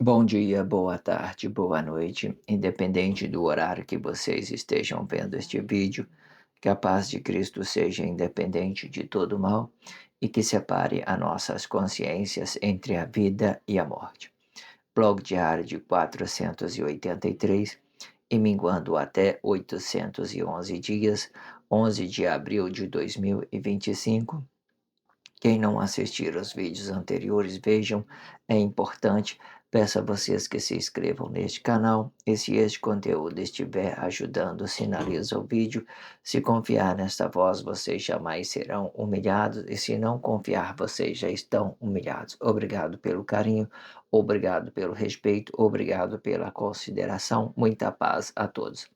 Bom dia, boa tarde, boa noite, independente do horário que vocês estejam vendo este vídeo, que a paz de Cristo seja independente de todo mal e que separe as nossas consciências entre a vida e a morte. Blog diário de 483 e minguando até 811 dias, 11 de abril de 2025. Quem não assistir os vídeos anteriores, vejam, é importante. Peço a vocês que se inscrevam neste canal e se este conteúdo estiver ajudando, sinaliza o vídeo. Se confiar nesta voz, vocês jamais serão humilhados e se não confiar, vocês já estão humilhados. Obrigado pelo carinho, obrigado pelo respeito, obrigado pela consideração. Muita paz a todos.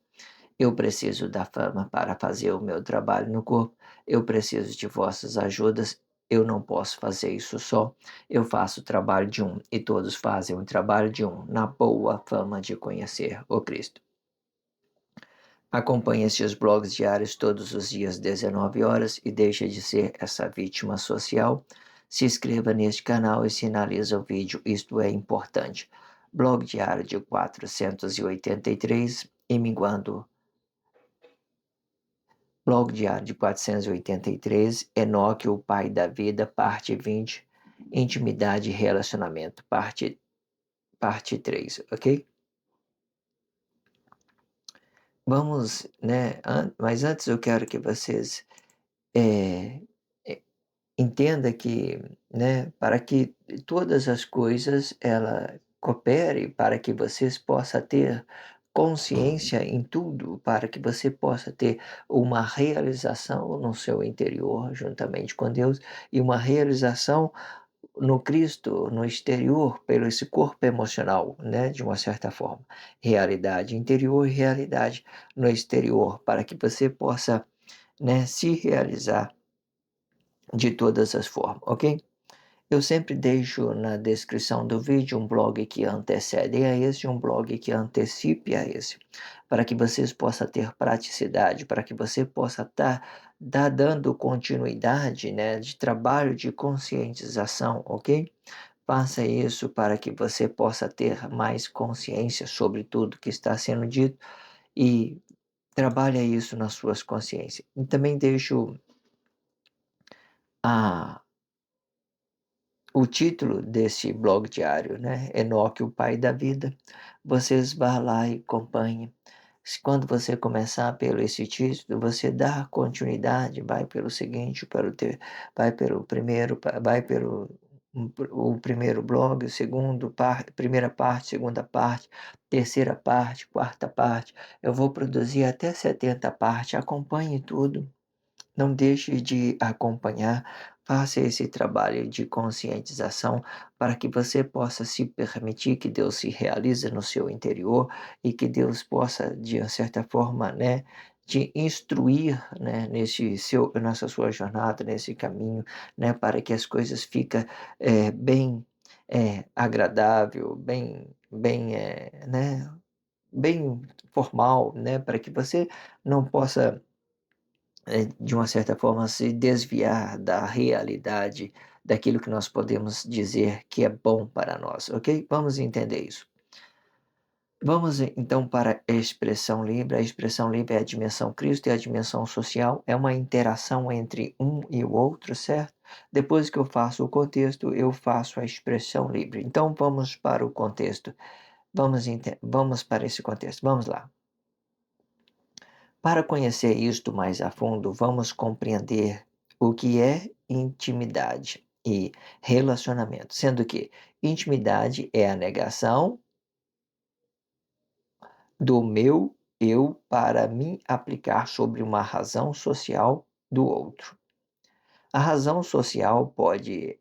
Eu preciso da fama para fazer o meu trabalho no corpo. Eu preciso de vossas ajudas. Eu não posso fazer isso só. Eu faço o trabalho de um e todos fazem o trabalho de um, na boa fama de conhecer o Cristo. Acompanhe estes blogs diários todos os dias, 19 horas, e deixe de ser essa vítima social. Se inscreva neste canal e sinalize o vídeo, isto é importante. Blog diário de 483 e minguando. Blog diário de 483, Enoque, o pai da vida, parte 20, intimidade e relacionamento, parte 3, ok? Vamos, né, mas antes eu quero que vocês é, é, entendam que, né, para que todas as coisas, ela coopere para que vocês possam ter consciência em tudo, para que você possa ter uma realização no seu interior, juntamente com Deus, e uma realização no Cristo, no exterior, pelo esse corpo emocional, né, de uma certa forma. Realidade interior e realidade no exterior, para que você possa, né, se realizar de todas as formas, ok? Eu sempre deixo na descrição do vídeo um blog que antecede a esse, um blog que antecipe a esse, para que vocês possam ter praticidade, para que você possa estar dando continuidade, né, de trabalho de conscientização, ok? Faça isso para que você possa ter mais consciência sobre tudo que está sendo dito e trabalhe isso nas suas consciências. E também deixo a o título desse blog diário, né? Enoque, o pai da vida. Vocês vão lá e acompanhem. Quando você começar pelo esse título, você dá continuidade, vai pelo seguinte, vai pelo primeiro, vai pelo o primeiro blog, o segundo, primeira parte, segunda parte, terceira parte, quarta parte. Eu vou produzir até 70 partes. Acompanhe tudo. Não deixe de acompanhar, faça esse trabalho de conscientização para que você possa se permitir que Deus se realize no seu interior e que Deus possa, de certa forma, né, te instruir, né, nessa sua jornada, nesse caminho, né, para que as coisas fiquem bem agradável, né, bem formal, né, para que você não possa de uma certa forma, se desviar da realidade, daquilo que nós podemos dizer que é bom para nós, ok? Vamos entender isso. Vamos então para a expressão livre. A expressão livre é a dimensão Cristo e a dimensão social. É uma interação entre um e o outro, certo? Depois que eu faço o contexto, eu faço a expressão livre. Então vamos para o contexto. Vamos para esse contexto. Vamos lá. Para conhecer isto mais a fundo, vamos compreender o que é intimidade e relacionamento, sendo que intimidade é a negação do meu eu para me aplicar sobre uma razão social do outro. A razão social pode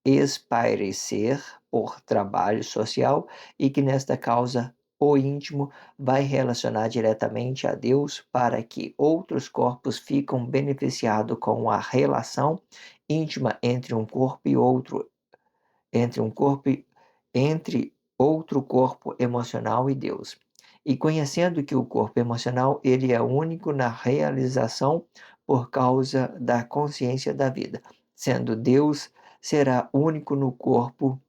espairecer por trabalho social e que nesta causa o íntimo vai relacionar diretamente a Deus para que outros corpos ficam beneficiados com a relação íntima entre um corpo e outro, entre um corpo entre outro corpo emocional e Deus. E conhecendo que o corpo emocional ele é único na realização por causa da consciência da vida, sendo Deus será único no corpo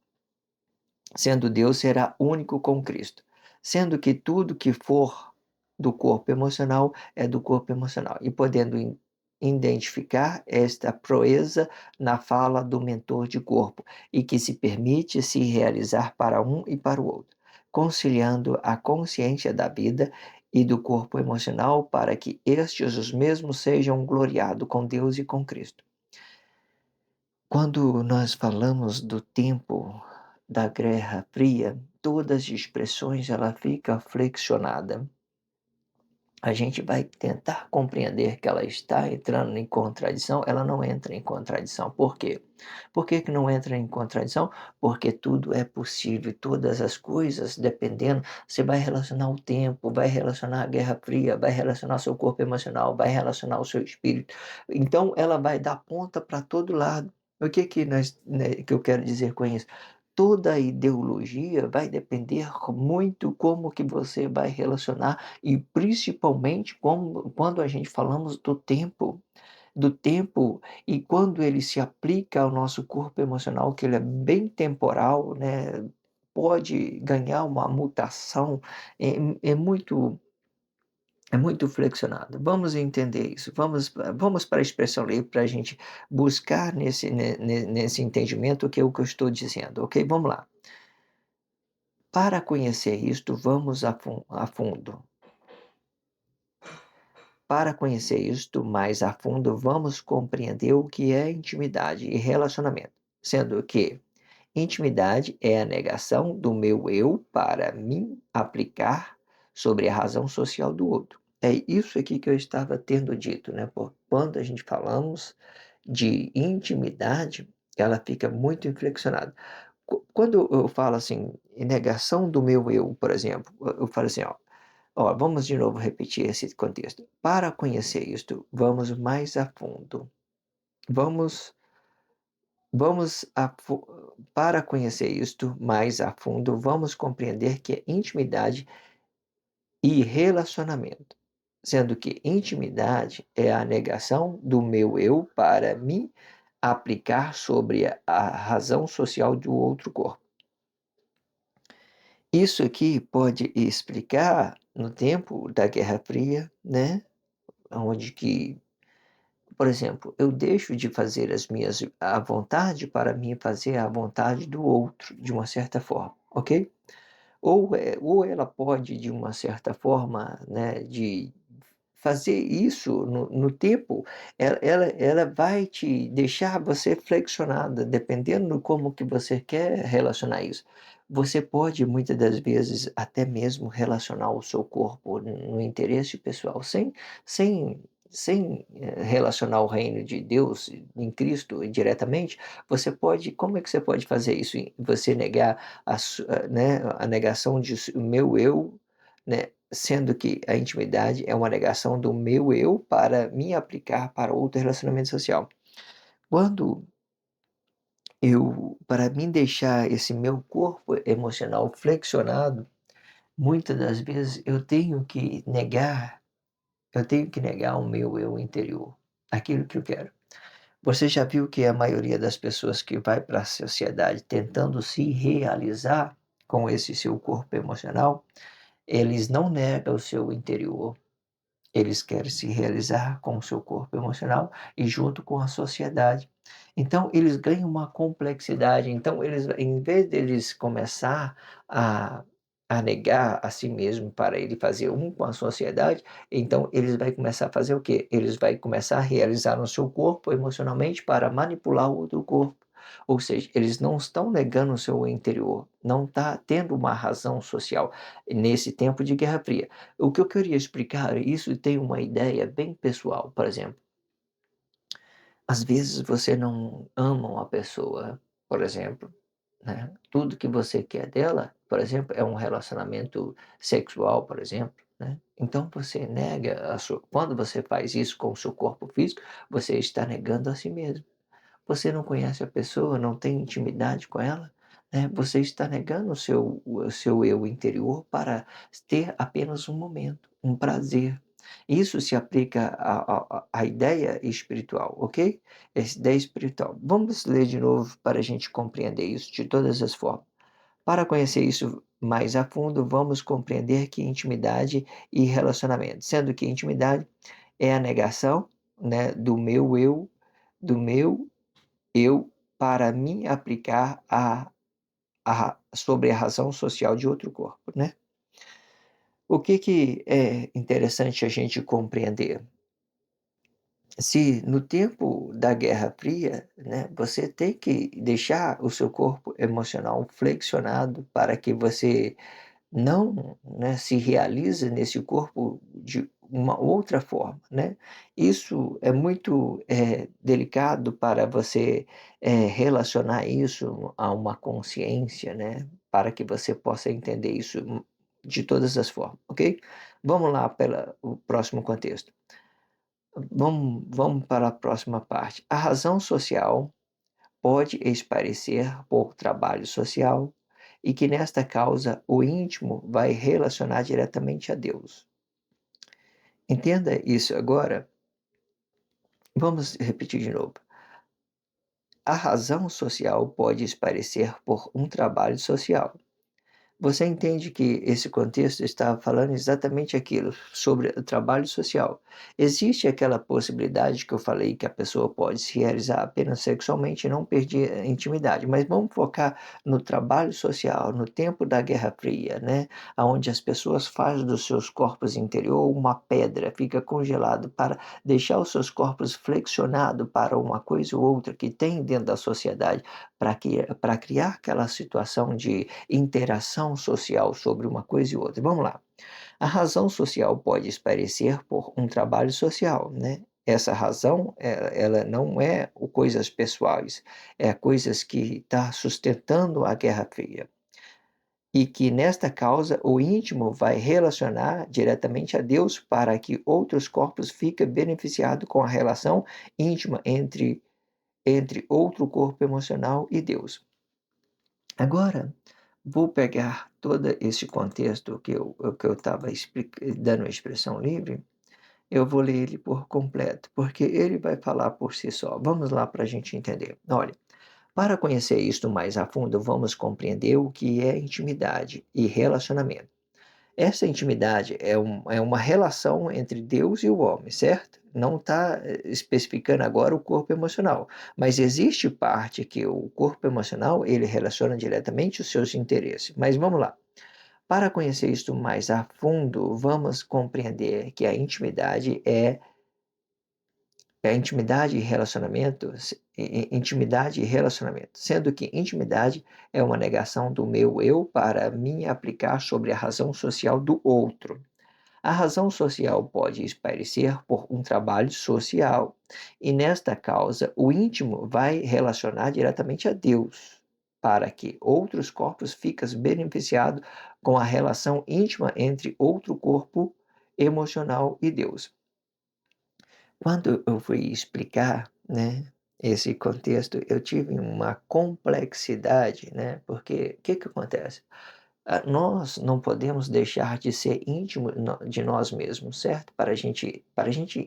sendo Deus, será único com Cristo, sendo que tudo que for do corpo emocional é do corpo emocional, e podendo identificar esta proeza na fala do mentor de corpo, e que se permite se realizar para um e para o outro, conciliando a consciência da vida e do corpo emocional para que estes os mesmos sejam gloriados com Deus e com Cristo. Quando nós falamos do tempo da Guerra Fria, todas as expressões ela fica flexionada. A gente vai tentar compreender que ela está entrando em contradição, ela não entra em contradição. Por quê? Por que que não entra em contradição? Porque tudo é possível, todas as coisas, dependendo, você vai relacionar o tempo, vai relacionar a Guerra Fria, vai relacionar seu corpo emocional, vai relacionar o seu espírito. Então, ela vai dar ponta para todo lado. O que que que eu quero dizer com isso? Toda ideologia vai depender muito como que você vai relacionar e principalmente como quando a gente falamos do tempo e quando ele se aplica ao nosso corpo emocional, que ele é bem temporal, né, pode ganhar uma mutação, é é muito é muito flexionado. Vamos entender isso. Vamos para a expressão livre para a gente buscar nesse entendimento o que eu estou dizendo, ok? Vamos lá. Para conhecer isto, vamos a fundo. Para conhecer isto mais a fundo, vamos compreender o que é intimidade e relacionamento, sendo que intimidade é a negação do meu eu para me aplicar sobre a razão social do outro. É isso aqui que eu estava tendo dito, né? Por quando a gente falamos de intimidade, ela fica muito inflexionada. Quando eu falo assim, em negação do meu eu, por exemplo, eu falo assim, ó, vamos de novo repetir esse contexto. Para conhecer isto, vamos mais a fundo. Vamos, vamos para conhecer isto mais a fundo, vamos compreender que é intimidade e relacionamento, sendo que intimidade é a negação do meu eu para me aplicar sobre a razão social do outro corpo. Isso aqui pode explicar no tempo da Guerra Fria, né, onde que, por exemplo, eu deixo de fazer as minhas a vontade para mim fazer a vontade do outro, de uma certa forma, ok? Ou ela pode, de uma certa forma, né, de fazer isso no tempo, ela vai te deixar você flexionada, dependendo do como que você quer relacionar isso. Você pode, muitas das vezes, até mesmo relacionar o seu corpo no interesse pessoal, sem relacionar o reino de Deus em Cristo diretamente, você pode como é que você pode fazer isso? Você negar né, a negação de meu eu, né, sendo que a intimidade é uma negação do meu eu para me aplicar para outro relacionamento social. Quando para mim deixar esse meu corpo emocional flexionado, muitas das vezes eu tenho que negar o meu eu interior, aquilo que eu quero. Você já viu que a maioria das pessoas que vai para a sociedade tentando se realizar com esse seu corpo emocional, eles não negam o seu interior. Eles querem se realizar com o seu corpo emocional e junto com a sociedade. Então eles ganham uma complexidade, então eles em vez deles começar a a negar a si mesmo para ele fazer um com a sociedade, então eles vai começar a fazer o quê? Eles vai começar a realizar no seu corpo emocionalmente para manipular o outro corpo. Ou seja, eles não estão negando o seu interior, não está tendo uma razão social nesse tempo de Guerra Fria. O que eu queria explicar, isso tem uma ideia bem pessoal, por exemplo, às vezes você não ama uma pessoa, por exemplo, né? Tudo que você quer dela, por exemplo, é um relacionamento sexual, por exemplo, né? Então você nega quando você faz isso com o seu corpo físico, você está negando a si mesmo. Você não conhece a pessoa, não tem intimidade com ela, né, você está negando o seu eu interior para ter apenas um momento, um prazer. Isso se aplica à ideia espiritual, ok? Essa ideia espiritual. Vamos ler de novo para a gente compreender isso de todas as formas. Para conhecer isso mais a fundo, vamos compreender que intimidade e relacionamento, sendo que intimidade é a negação, né, do meu eu para me aplicar sobre a razão social de outro corpo, né. O que que é interessante a gente compreender? Se no tempo da Guerra Fria, né, você tem que deixar o seu corpo emocional flexionado para que você não, né, se realize nesse corpo de uma outra forma, né. Isso é muito, delicado para você, relacionar isso a uma consciência, né, para que você possa entender isso, de todas as formas, ok? Vamos lá pela o próximo contexto. Vamos para a próxima parte. A razão social pode esparecer por trabalho social e que nesta causa o íntimo vai relacionar diretamente a Deus. Entenda isso agora. Vamos repetir de novo. A razão social pode esparecer por um trabalho social. Você entende que esse contexto está falando exatamente aquilo, sobre o trabalho social. Existe aquela possibilidade que eu falei que a pessoa pode se realizar apenas sexualmente e não perder a intimidade, mas vamos focar no trabalho social, no tempo da Guerra Fria, né, aonde as pessoas fazem dos seus corpos interior uma pedra, fica congelado para deixar os seus corpos flexionados para uma coisa ou outra que tem dentro da sociedade, para criar aquela situação de interação social sobre uma coisa e outra. Vamos lá. A razão social pode esparecer por um trabalho social, né? Essa razão, ela não é o coisas pessoais, é coisas que está sustentando a Guerra Fria. E que nesta causa o íntimo vai relacionar diretamente a Deus para que outros corpos fiquem beneficiados com a relação íntima entre outro corpo emocional e Deus. Agora, vou pegar todo esse contexto que eu estava dando a expressão livre, eu vou ler ele por completo, porque ele vai falar por si só. Vamos lá para a gente entender. Olha, para conhecer isto mais a fundo, vamos compreender o que é intimidade e relacionamento. Essa intimidade é uma relação entre Deus e o homem, certo? Não está especificando agora o corpo emocional, mas existe parte que o corpo emocional ele relaciona diretamente os seus interesses. Mas vamos lá. Para conhecer isto mais a fundo, vamos compreender que a intimidade é intimidade e relacionamento, intimidade e relacionamento, sendo que intimidade é uma negação do meu eu para me aplicar sobre a razão social do outro. A razão social pode esparecer por um trabalho social, e nesta causa o íntimo vai relacionar diretamente a Deus, para que outros corpos fiquem beneficiados com a relação íntima entre outro corpo emocional e Deus. Quando eu fui explicar, né, esse contexto, eu tive uma complexidade, né, porque o que que acontece? Nós não podemos deixar de ser íntimo de nós mesmos, certo? Para a gente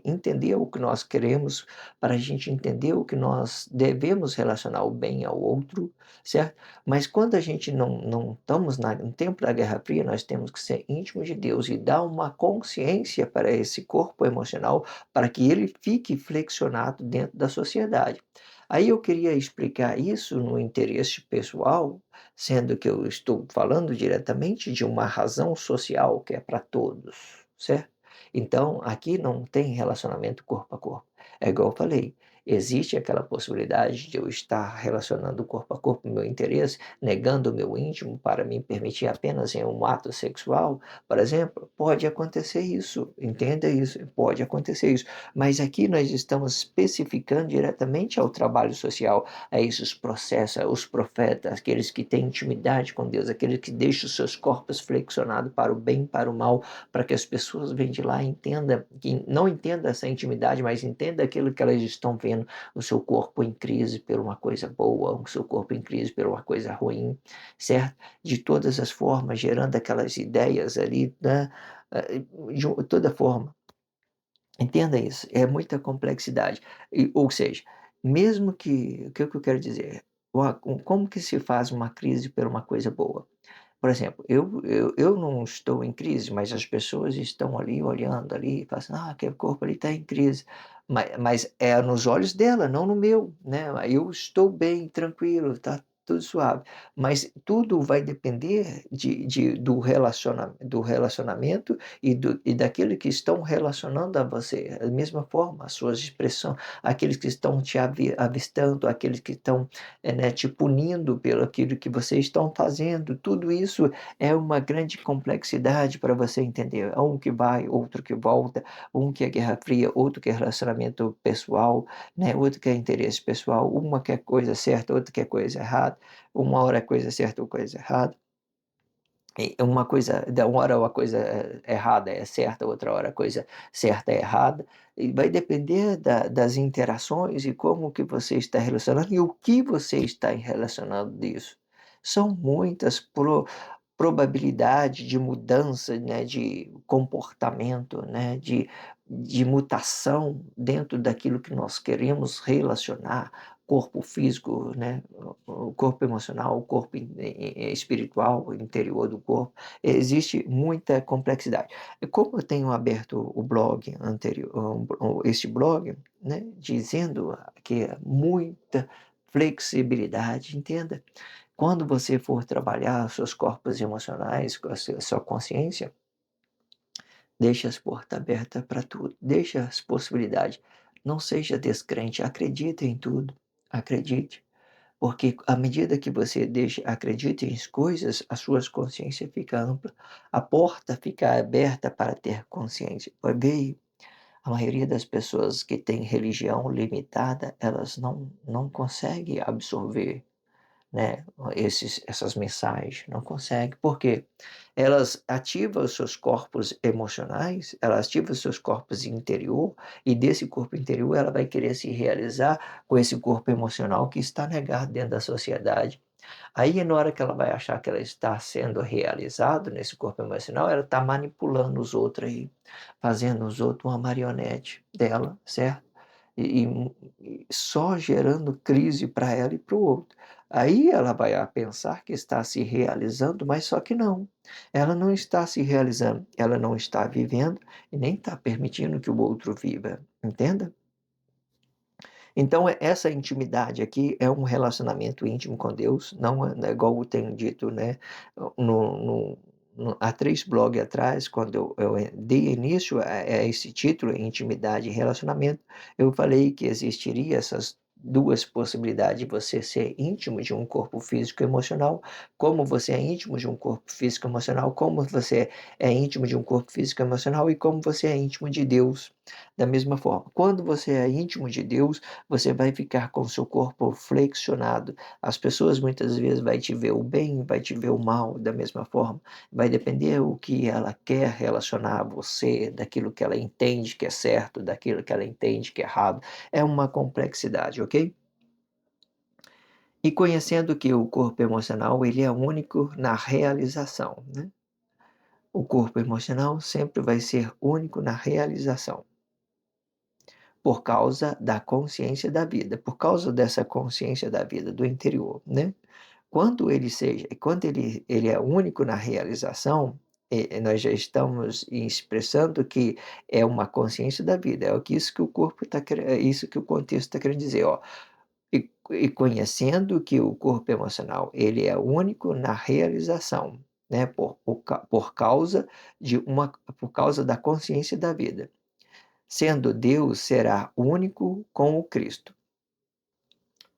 entender o que nós queremos, para a gente entender o que nós devemos relacionar o bem ao outro, certo? Mas quando a gente não estamos no tempo da Guerra Fria, nós temos que ser íntimos de Deus e dar uma consciência para esse corpo emocional, para que ele fique flexionado dentro da sociedade. Aí eu queria explicar isso no interesse pessoal, sendo que eu estou falando diretamente de uma razão social que é para todos, certo? Então, aqui não tem relacionamento corpo a corpo. É igual eu falei, existe aquela possibilidade de eu estar relacionando corpo a corpo o meu interesse, negando o meu íntimo para me permitir apenas em um ato sexual, por exemplo, pode acontecer isso, entenda isso, pode acontecer isso. Mas aqui nós estamos especificando diretamente ao trabalho social, a esses processos, os profetas, aqueles que têm intimidade com Deus, aqueles que deixam os seus corpos flexionados para o bem e para o mal, para que as pessoas venham de lá e entendam, que não entendam essa intimidade, mas entendam aquilo que elas estão vendo, o seu corpo em crise por uma coisa boa, o seu corpo em crise por uma coisa ruim, certo? De todas as formas, gerando aquelas ideias ali, né? De toda forma. Entenda isso, é muita complexidade. Ou seja, mesmo que o que eu quero dizer? Como que se faz uma crise por uma coisa boa? Por exemplo, eu não estou em crise, mas as pessoas estão ali olhando ali e falam assim: "Ah, aquele corpo ali está em crise", mas é nos olhos dela, não no meu, né. Eu estou bem, tranquilo, está tudo suave, mas tudo vai depender do relacionamento e daquele que estão relacionando a você. Da mesma forma, as suas expressões, aqueles que estão te avistando, aqueles que estão né, te punindo pelo aquilo que vocês estão fazendo, tudo isso é uma grande complexidade para você entender. Um que vai, outro que volta, um que é guerra fria, outro que é relacionamento pessoal, né, outro que é interesse pessoal, uma quer coisa certa, outra quer coisa errada, uma hora é coisa certa ou coisa errada. E uma coisa da uma hora a coisa errada é certa, outra hora a coisa certa é errada, e vai depender das interações e como que você está relacionando e o que você está relacionando disso. São muitas probabilidade de mudança, né, de comportamento, né, de mutação dentro daquilo que nós queremos relacionar, corpo físico, né, o corpo emocional, o corpo espiritual, o interior do corpo. Existe muita complexidade. E como eu tenho aberto o blog anterior, este blog, né, dizendo que é muita flexibilidade, entenda, quando você for trabalhar os seus corpos emocionais, com a sua consciência, deixe as portas abertas para tudo, deixe as possibilidades. Não seja descrente, acredite em tudo, acredite. Porque à medida que você deixa, acredita em coisas, a sua consciência fica ampla, a porta fica aberta para ter consciência. Vai ver, a maioria das pessoas que tem religião limitada, elas não conseguem absorver, né, essas mensagens, não consegue, porque elas ativam os seus corpos emocionais, elas ativam os seus corpos interior, e desse corpo interior ela vai querer se realizar com esse corpo emocional que está negado dentro da sociedade. Aí na hora que ela vai achar que ela está sendo realizado nesse corpo emocional, ela está manipulando os outros aí, fazendo os outros uma marionete dela, certo? E só gerando crise para ela e para o outro. Aí ela vai a pensar que está se realizando, mas só que não. Ela não está se realizando, ela não está vivendo e nem está permitindo que o outro viva, entenda? Então, essa intimidade aqui é um relacionamento íntimo com Deus, não é igual eu tenho dito, né, há 3 blogs atrás, quando eu dei início a esse título, Intimidade e Relacionamento, eu falei que existiria essas 2 possibilidades de você ser íntimo de um corpo físico e emocional, como você é íntimo de um corpo físico e emocional, como você é íntimo de um corpo físico e emocional e como você é íntimo de Deus, da mesma forma. Quando você é íntimo de Deus, você vai ficar com o seu corpo flexionado. As pessoas muitas vezes vai te ver o bem, vai te ver o mal da mesma forma. Vai depender o que ela quer relacionar a você, daquilo que ela entende que é certo, daquilo que ela entende que é errado. É uma complexidade, ok? E conhecendo que o corpo emocional ele é único na realização, né? O corpo emocional sempre vai ser único na realização. Por causa da consciência da vida, por causa dessa consciência da vida do interior, né. Quando ele é único na realização, nós já estamos expressando que é uma consciência da vida, é o que isso que o corpo está é isso que o contexto está querendo dizer, ó. E conhecendo que o corpo emocional, ele é único na realização, né, por causa por causa da consciência da vida. Sendo Deus, será único com o Cristo.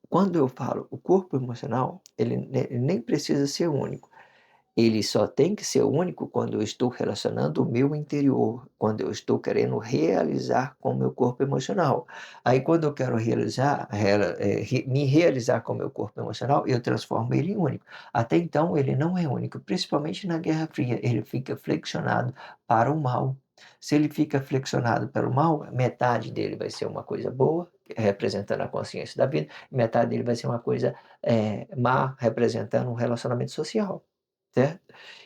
Quando eu falo o corpo emocional, ele nem precisa ser único. Ele só tem que ser único quando eu estou relacionando o meu interior, quando eu estou querendo realizar com o meu corpo emocional. Aí quando eu quero me realizar com o meu corpo emocional, eu transformo ele em único. Até então ele não é único, principalmente na Guerra Fria, ele fica flexionado para o mal. Se ele fica flexionado para o mal, metade dele vai ser uma coisa boa, representando a consciência da vida, e metade dele vai ser uma coisa má, representando um relacionamento social. Certo?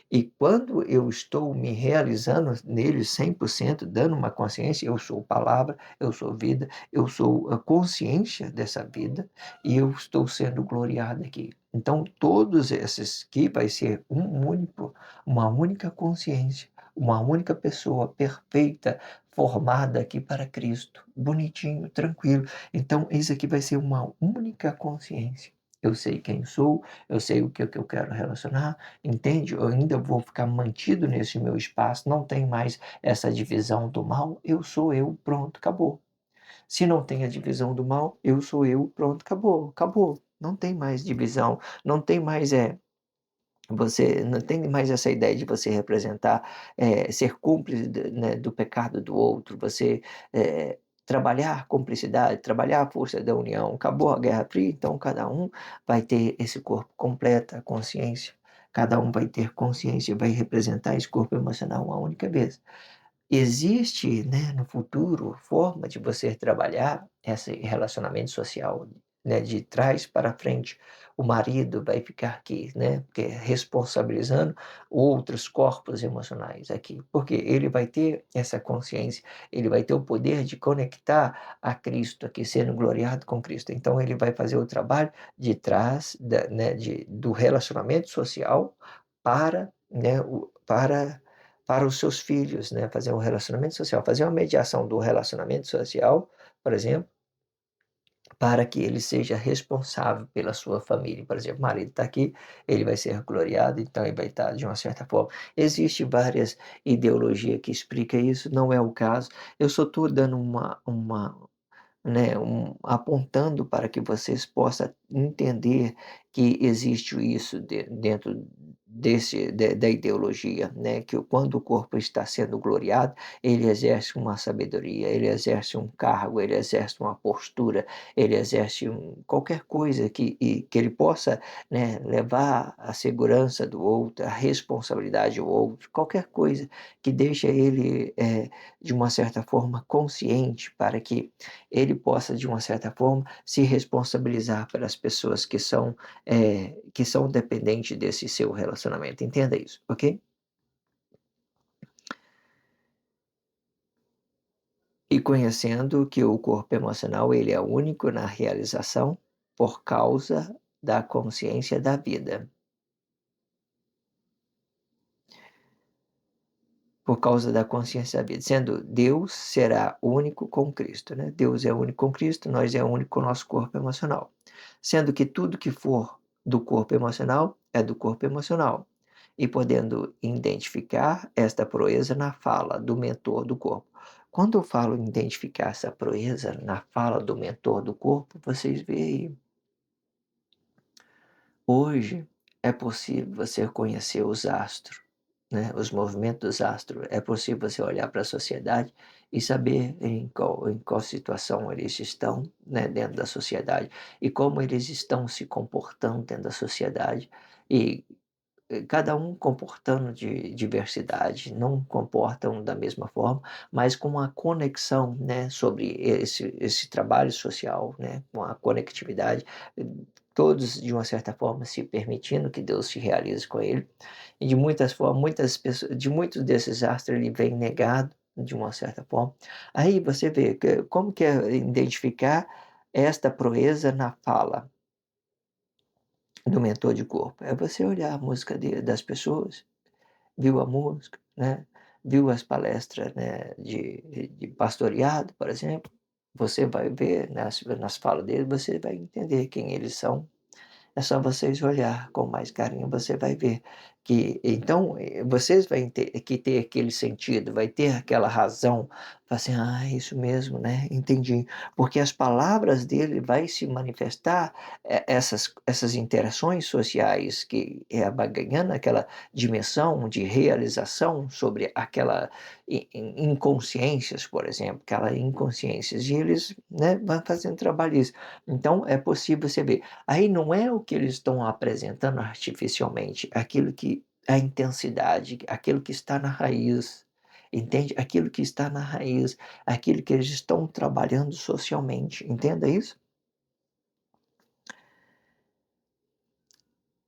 E quando eu estou me realizando nele 100%, dando uma consciência, eu sou palavra, eu sou vida, eu sou a consciência dessa vida e eu estou sendo gloriado aqui. Então todos esses que vai ser uma única consciência, uma única pessoa perfeita, formada aqui para Cristo, bonitinho, tranquilo. Então isso aqui vai ser uma única consciência. Eu sei quem sou, eu sei o que eu quero relacionar, entende? Eu ainda vou ficar mantido nesse meu espaço, não tem mais essa divisão do mal, eu sou eu, pronto, acabou. Se não tem a divisão do mal, eu sou eu, pronto, acabou, acabou. Não tem mais divisão, não tem mais, você não tem mais essa ideia de você representar, ser cúmplice né, do pecado do outro, você, trabalhar a cumplicidade, trabalhar a força da união. Acabou a Guerra Fria, então cada um vai ter esse corpo completo, a consciência, cada um vai ter consciência e vai representar esse corpo emocional uma única vez. Existe, né, no futuro, forma de você trabalhar esse relacionamento social, né, de trás para frente. O marido vai ficar aqui, né, porque responsabilizando outros corpos emocionais aqui, porque ele vai ter essa consciência, ele vai ter o poder de conectar a Cristo aqui, sendo gloriado com Cristo. Então ele vai fazer o trabalho de trás né, do relacionamento social para, né, para os seus filhos, né, fazer um relacionamento social, fazer uma mediação do relacionamento social, por exemplo, para que ele seja responsável pela sua família. Por exemplo, o marido está aqui, ele vai ser gloriado, então ele vai estar de uma certa forma. Existe várias ideologias que explicam isso, não é o caso. Eu só estou dando né, apontando para que vocês possam entender que existe isso dentro da ideologia, né, que quando o corpo está sendo gloriado, ele exerce uma sabedoria, ele exerce um cargo, ele exerce uma postura, ele exerce qualquer coisa que ele possa, né, levar a segurança do outro, a responsabilidade do outro, qualquer coisa que deixe ele, de uma certa forma, consciente para que ele possa, de uma certa forma, se responsabilizar pelas pessoas que são dependentes desse seu relacionamento. Entenda isso, ok? E conhecendo que o corpo emocional ele é único na realização por causa da consciência da vida. Por causa da consciência da vida. Sendo Deus será único com Cristo, né? Deus é único com Cristo, nós é único com o nosso corpo emocional. Sendo que tudo que for do corpo emocional é do corpo emocional. E podendo identificar esta proeza na fala do mentor do corpo. Quando eu falo em identificar essa proeza na fala do mentor do corpo, vocês veem, hoje é possível você conhecer os astros, né, os movimentos dos astros. É possível você olhar para a sociedade e saber em qual situação eles estão, né, dentro da sociedade e como eles estão se comportando dentro da sociedade. E cada um comportando de diversidade, não comportam da mesma forma, mas com uma conexão, né, sobre esse trabalho social, né, com a conectividade, todos de uma certa forma se permitindo que Deus se realize com ele. E de muitas formas, muitas pessoas, de muitos desses astros ele vem negado de uma certa forma. Aí você vê como que é identificar esta proeza na fala do mentor de corpo. É você olhar a música das pessoas, viu a música, né, viu as palestras, né, de pastoreado, por exemplo, você vai ver nas falas deles, você vai entender quem eles são. É só vocês olhar com mais carinho, você vai ver que então, vocês vão ter que ter aquele sentido, vai ter aquela razão, fala assim: "Ah, isso mesmo, né, entendi". Porque as palavras dele vai se manifestar, essas interações sociais que, vai ganhando aquela dimensão de realização sobre aquela inconsciências, por exemplo, aquela inconsciências, e eles, né, vão fazendo trabalho isso. Então é possível você ver. Aí não é o que eles estão apresentando artificialmente, aquilo que a intensidade, aquilo que está na raiz, entende? Aquilo que está na raiz, aquilo que eles estão trabalhando socialmente, entenda isso?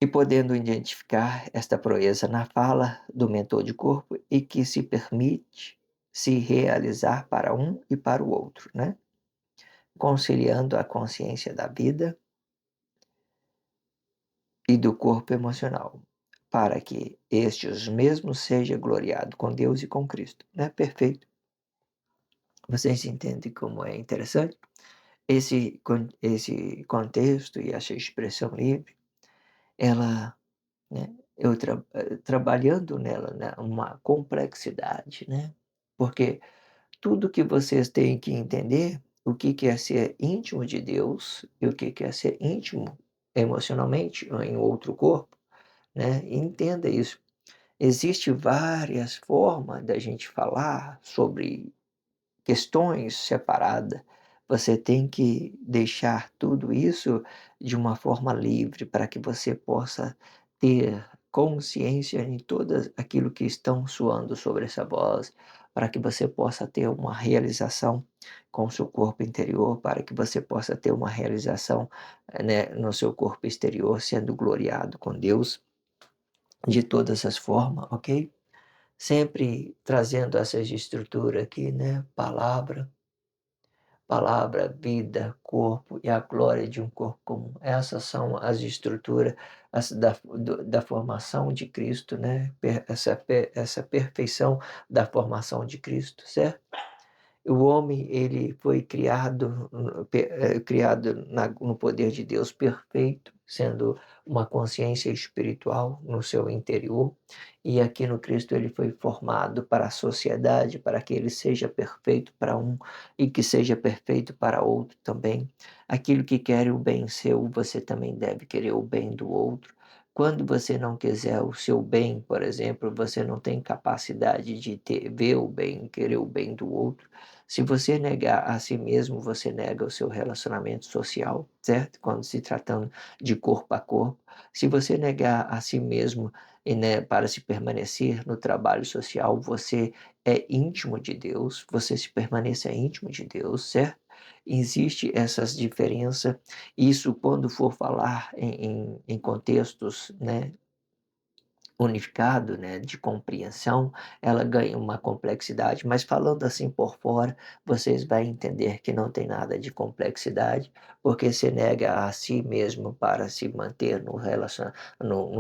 E podendo identificar esta proeza na fala do mentor de corpo e que se permite se realizar para um e para o outro, né? Conciliando a consciência da vida e do corpo emocional, para que estes mesmos seja gloriado com Deus e com Cristo. Né? Perfeito. Vocês entendem como é interessante? Esse contexto e essa expressão livre, ela, né, trabalhando nela, né, uma complexidade, né? Porque tudo que vocês têm que entender, o que que é ser íntimo de Deus e o que que é ser íntimo emocionalmente em outro corpo, né? Entenda isso. Existe várias formas da gente falar sobre questões separadas. Você tem que deixar tudo isso de uma forma livre para que você possa ter consciência em todas aquilo que estão soando sobre essa voz, para que você possa ter uma realização com o seu corpo interior, para que você possa ter uma realização, né, no seu corpo exterior, sendo gloriado com Deus de todas as formas, ok? Sempre trazendo essas estruturas aqui, né? Palavra, vida, corpo e a glória de um corpo comum. Essas são as estruturas da formação de Cristo, né? Essa perfeição da formação de Cristo, certo? O homem, ele foi criado, criado no poder de Deus perfeito, sendo uma consciência espiritual no seu interior. E aqui no Cristo ele foi formado para a sociedade, para que ele seja perfeito para um e que seja perfeito para outro também. Aquilo que quer o bem seu, você também deve querer o bem do outro. Quando você não quiser o seu bem, por exemplo, você não tem capacidade de ver o bem, querer o bem do outro. Se você negar a si mesmo, você nega o seu relacionamento social, certo? Quando se tratando de corpo a corpo. Se você negar a si mesmo e, né, para se permanecer no trabalho social, você é íntimo de Deus, você se permaneça íntimo de Deus, certo? Existe essas diferenças. Isso quando for falar em contextos, né, unificado, né, de compreensão, ela ganha uma complexidade, mas falando assim por fora, vocês vão entender que não tem nada de complexidade, porque se nega a si mesmo para se manter no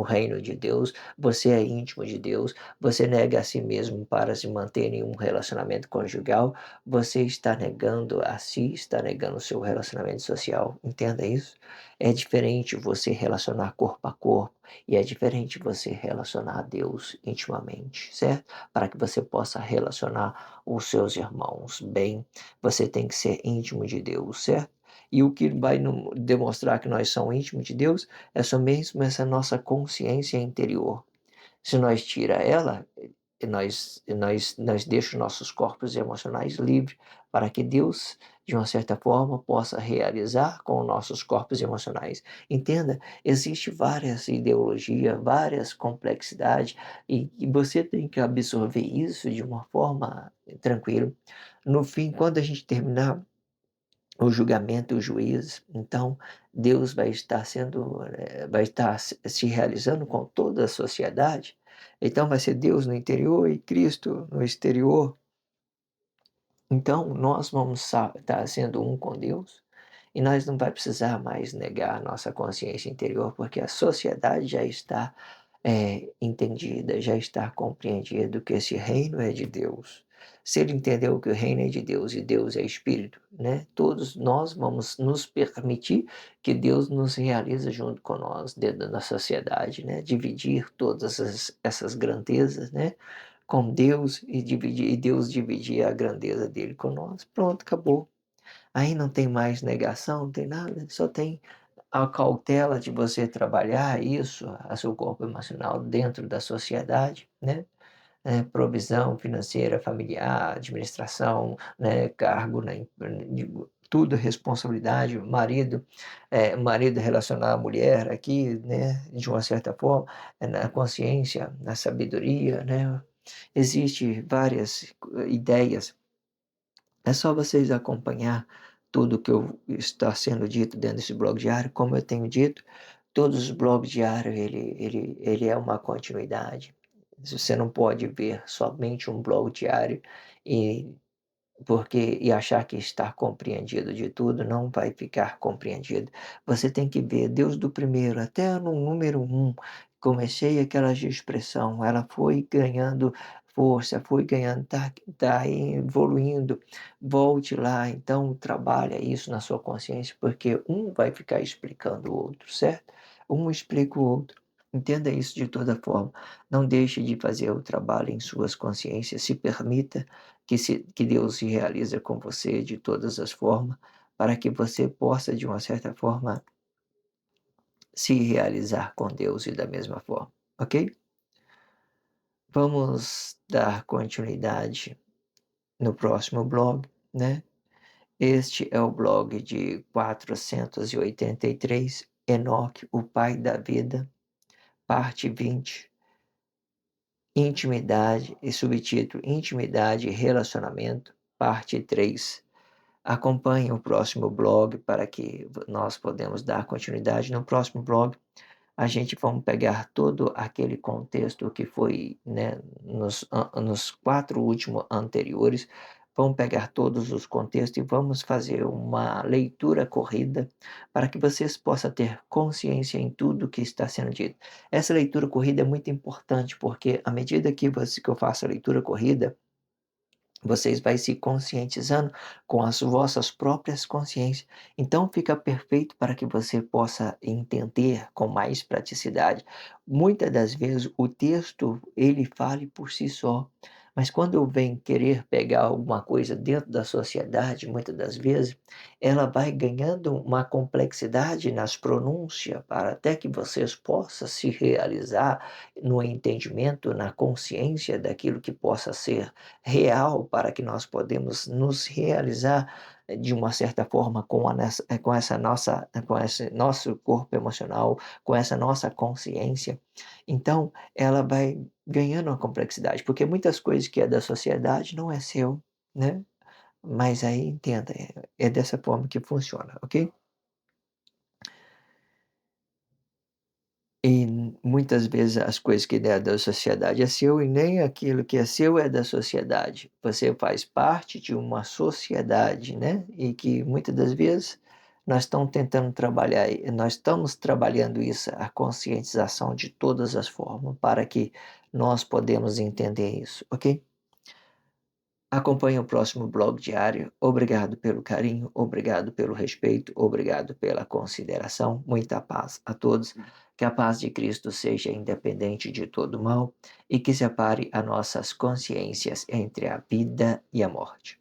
reino de Deus, você é íntimo de Deus, você nega a si mesmo para se manter em um relacionamento conjugal, você está negando a si, está negando o seu relacionamento social, entenda isso? É diferente você relacionar corpo a corpo, e é diferente você relacionar a Deus intimamente, certo? Para que você possa relacionar os seus irmãos bem, você tem que ser íntimo de Deus, certo? E o que vai demonstrar que nós somos íntimos de Deus é só mesmo essa nossa consciência interior. Se nós tira ela, nós deixamos nossos corpos emocionais livres para que Deus, de uma certa forma, possa realizar com nossos corpos emocionais. Entenda, existe várias ideologias, várias complexidades, e você tem que absorver isso de uma forma tranquila. No fim, quando a gente terminar o julgamento, o juízo, então Deus vai estar vai estar se realizando com toda a sociedade. Então vai ser Deus no interior e Cristo no exterior. Então nós vamos estar sendo um com Deus e nós não vai precisar mais negar a nossa consciência interior, porque a sociedade já está entendida, já está compreendido que esse reino é de Deus. Se ele entendeu que o reino é de Deus e Deus é Espírito, né? Todos nós vamos nos permitir que Deus nos realize junto com nós dentro da sociedade, né? Dividir todas essas grandezas, né? Com Deus e Deus dividir a grandeza dele com nós. Pronto, acabou. Aí não tem mais negação, não tem nada, só tem a cautela de você trabalhar isso, a seu corpo emocional dentro da sociedade, né? Provisão financeira, familiar, administração, né? Cargo, né? Tudo responsabilidade, marido relacionar a mulher aqui, né? De uma certa forma, na consciência, na sabedoria, né? Existem várias ideias, é só vocês acompanhar tudo que está sendo dito dentro desse blog diário. Como eu tenho dito, todos os blogs diários, ele é uma continuidade. Você não pode ver somente um blog diário e porque e achar que está compreendido de tudo, não vai ficar compreendido. Você tem que ver Deus do primeiro até no número um. Comecei aquela expressão, ela foi ganhando força, foi ganhando, tá evoluindo. Volte lá, então trabalha isso na sua consciência, porque um vai ficar explicando o outro, certo? Um explica o outro. Entenda isso de toda forma. Não deixe de fazer o trabalho em suas consciências, se permita que Deus se realiza com você de todas as formas, para que você possa, de uma certa forma, se realizar com Deus e da mesma forma, ok? Vamos dar continuidade no próximo blog, né? Este é o blog de 483, Enoque, o Pai da Vida, parte 20, Intimidade e subtítulo Intimidade e Relacionamento, parte 3. Acompanhe o próximo blog para que nós podemos dar continuidade. No próximo blog, a gente vamos pegar todo aquele contexto que foi, né, nos 4 últimos anteriores, vamos pegar todos os contextos e vamos fazer uma leitura corrida para que vocês possam ter consciência em tudo que está sendo dito. Essa leitura corrida é muito importante, porque à medida que eu faço a leitura corrida, vocês vai se conscientizando com as vossas próprias consciências. Então fica perfeito para que você possa entender com mais praticidade. Muitas das vezes o texto ele fale por si só, mas quando eu venho querer pegar alguma coisa dentro da sociedade, muitas das vezes, ela vai ganhando uma complexidade nas pronúncias para até que vocês possam se realizar no entendimento, na consciência daquilo que possa ser real para que nós podemos nos realizar de uma certa forma com essa nossa, com esse nosso corpo emocional, com essa nossa consciência. Então, ela vai ganhando uma complexidade, porque muitas coisas que é da sociedade não é seu, né? Mas aí entenda, é dessa forma que funciona, ok? E muitas vezes as coisas que é da sociedade é seu e nem aquilo que é seu é da sociedade. Você faz parte de uma sociedade, né? E que muitas das vezes nós estamos trabalhando isso, a conscientização de todas as formas, para que nós podemos entender isso, ok? Acompanhe o próximo blog diário. Obrigado pelo carinho, obrigado pelo respeito, obrigado pela consideração. Muita paz a todos. Que a paz de Cristo seja independente de todo mal e que separe as nossas consciências entre a vida e a morte.